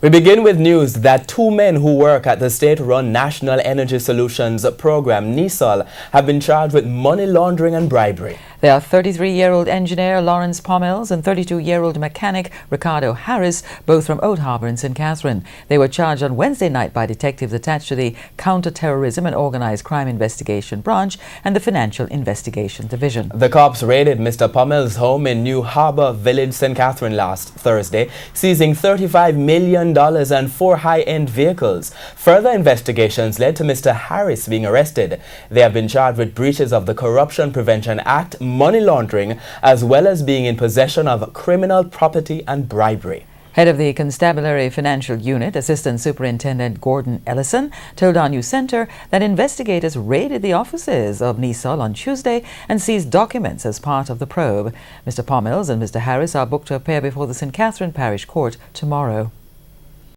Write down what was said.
We begin with news that two men who work at the state-run National Energy Solutions Program, NESL, have been charged with money laundering and bribery. They are 33-year-old engineer Lawrence Pommels and 32-year-old mechanic Ricardo Harris, both from Old Harbour in St. Catherine. They were charged on Wednesday night by detectives attached to the Counter-Terrorism and Organised Crime Investigation Branch and the Financial Investigation Division. The cops raided Mr. Pommels' home in New Harbour Village, St. Catherine last Thursday, seizing $35 million and 4 high-end vehicles. Further investigations led to Mr. Harris being arrested. They have been charged with breaches of the Corruption Prevention Act, money laundering, as well as being in possession of criminal property and bribery. Head of the Constabulary Financial Unit, Assistant Superintendent Gordon Ellison, told our news centre that investigators raided the offices of NESL on Tuesday and seized documents as part of the probe. Mr. Pommels and Mr. Harris are booked to appear before the St. Catherine Parish Court tomorrow.